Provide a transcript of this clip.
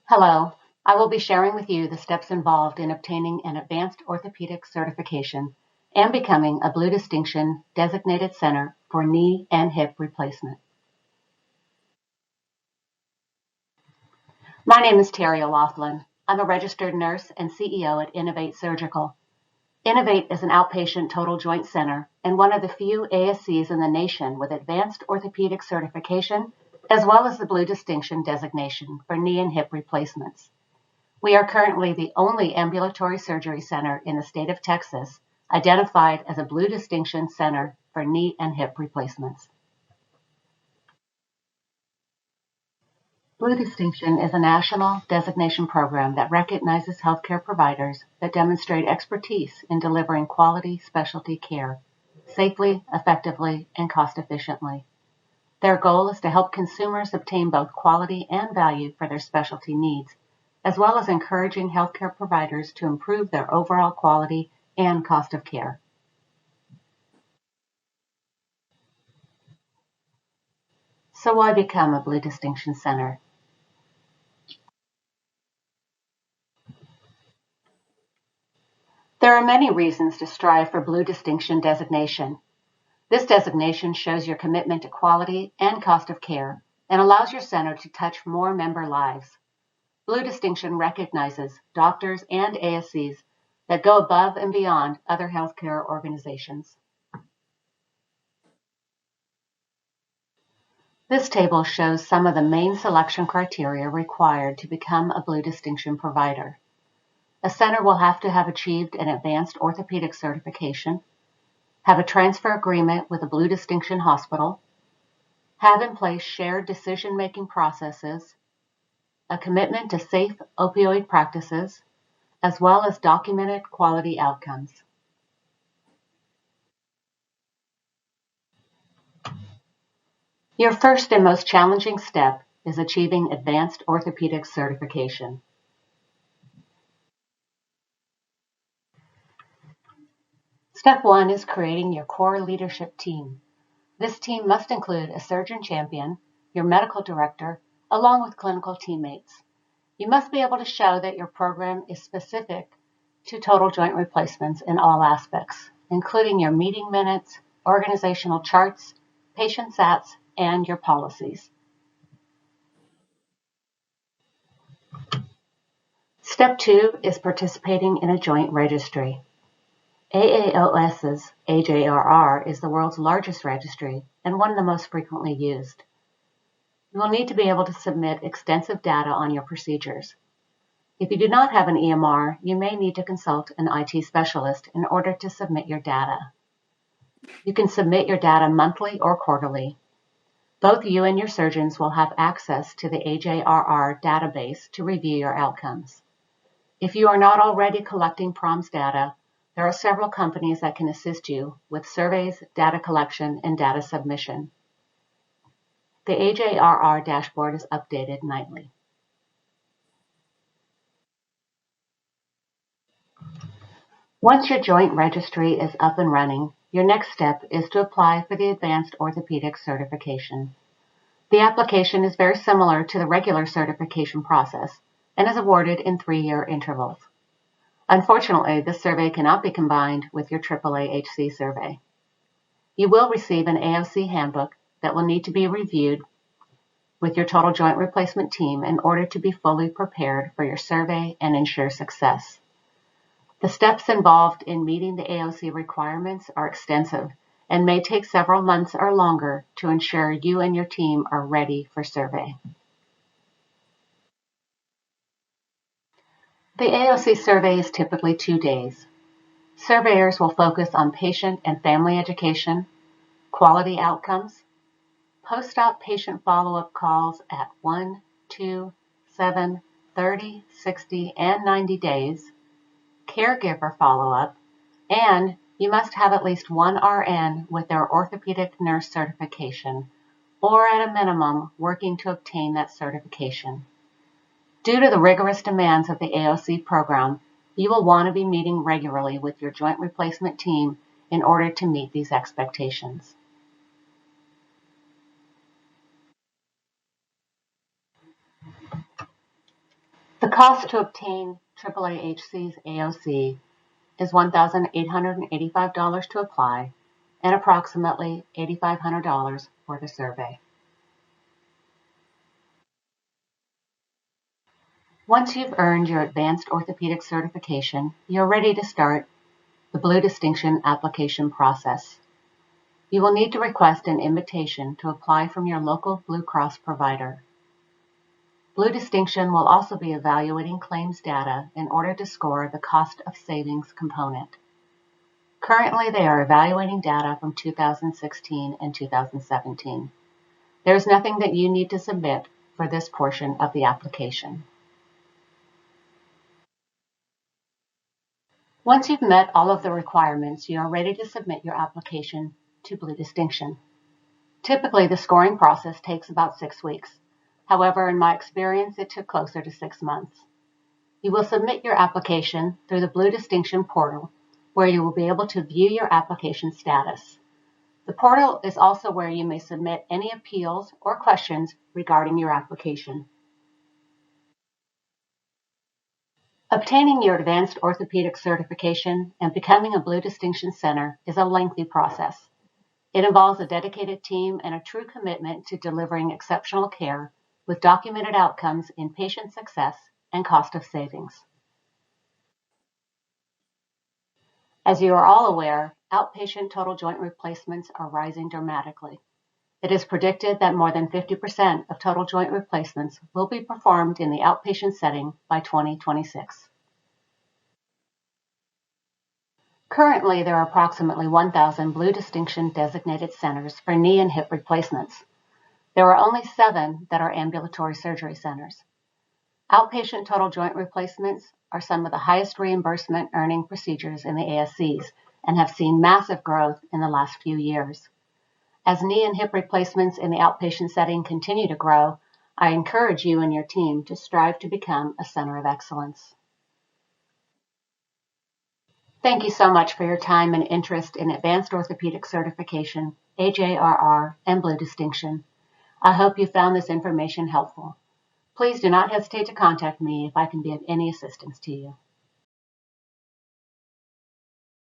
Hello, I will be sharing with you the steps involved in obtaining an Advanced Orthopedic Certification and becoming a Blue Distinction Designated Center for Knee and Hip Replacement. My name is Teri O'Laughlin. I'm a registered nurse and CEO at Innovate Surgical. Innovate is an outpatient total joint center and one of the few ASCs in the nation with Advanced Orthopedic Certification as well as the Blue Distinction designation for knee and hip replacements. We are currently the only ambulatory surgery center in the state of Texas identified as a Blue Distinction Center for knee and hip replacements. Blue Distinction is a national designation program that recognizes healthcare providers that demonstrate expertise in delivering quality specialty care safely, effectively, and cost-efficiently. Their goal is to help consumers obtain both quality and value for their specialty needs, as well as encouraging healthcare providers to improve their overall quality and cost of care. So why become a Blue Distinction Center? There are many reasons to strive for Blue Distinction designation. This designation shows your commitment to quality and cost of care and allows your center to touch more member lives. Blue Distinction recognizes doctors and ASCs that go above and beyond other healthcare organizations. This table shows some of the main selection criteria required to become a Blue Distinction provider. A center will have to have achieved an Advanced Orthopedic Certification, have a transfer agreement with a Blue Distinction hospital, have in place shared decision-making processes, a commitment to safe opioid practices, as well as documented quality outcomes. Your first and most challenging step is achieving Advanced Orthopedic Certification. Step 1 is creating your core leadership team. This team must include a surgeon champion, your medical director, along with clinical teammates. You must be able to show that your program is specific to total joint replacements in all aspects, including your meeting minutes, organizational charts, patient sats, and your policies. Step 2 is participating in a joint registry. AAOS's AJRR is the world's largest registry and one of the most frequently used. You will need to be able to submit extensive data on your procedures. If you do not have an EMR, you may need to consult an IT specialist in order to submit your data. You can submit your data monthly or quarterly. Both you and your surgeons will have access to the AJRR database to review your outcomes. If you are not already collecting PROMS data, there are several companies that can assist you with surveys, data collection, and data submission. The AJRR dashboard is updated nightly. Once your joint registry is up and running, your next step is to apply for the Advanced Orthopedic Certification. The application is very similar to the regular certification process and is awarded in 3-year intervals. Unfortunately, this survey cannot be combined with your AAAHC survey. You will receive an AOC handbook that will need to be reviewed with your total joint replacement team in order to be fully prepared for your survey and ensure success. The steps involved in meeting the AOC requirements are extensive and may take several months or longer to ensure you and your team are ready for survey. The AOC survey is typically 2 days. Surveyors will focus on patient and family education, quality outcomes, post-op patient follow-up calls at 1, 2, 7, 30, 60, and 90 days, caregiver follow-up, and you must have at least one RN with their orthopedic nurse certification, or at a minimum working to obtain that certification. Due to the rigorous demands of the AOC program, you will want to be meeting regularly with your joint replacement team in order to meet these expectations. cost to obtain AAAHC's AOC is $1,885 to apply and approximately $8,500 for the survey. Once you've earned your Advanced Orthopedic Certification, you're ready to start the Blue Distinction application process. You will need to request an invitation to apply from your local Blue Cross provider. Blue Distinction will also be evaluating claims data in order to score the cost of savings component. Currently, they are evaluating data from 2016 and 2017. There is nothing that you need to submit for this portion of the application. Once you've met all of the requirements, you are ready to submit your application to Blue Distinction. Typically, the scoring process takes about 6 weeks. However, in my experience, it took closer to 6 months. You will submit your application through the Blue Distinction portal, where you will be able to view your application status. The portal is also where you may submit any appeals or questions regarding your application. Obtaining your Advanced Orthopedic Certification and becoming a Blue Distinction Center is a lengthy process. It involves a dedicated team and a true commitment to delivering exceptional care with documented outcomes in patient success and cost of savings. As you are all aware, outpatient total joint replacements are rising dramatically. It is predicted that more than 50% of total joint replacements will be performed in the outpatient setting by 2026. Currently, there are approximately 1,000 Blue Distinction designated centers for knee and hip replacements. There are only 7 that are ambulatory surgery centers. Outpatient total joint replacements are some of the highest reimbursement earning procedures in the ASCs and have seen massive growth in the last few years. As knee and hip replacements in the outpatient setting continue to grow, I encourage you and your team to strive to become a center of excellence. Thank you so much for your time and interest in Advanced Orthopedic Certification, AJRR, and Blue Distinction. I hope you found this information helpful. Please do not hesitate to contact me if I can be of any assistance to you.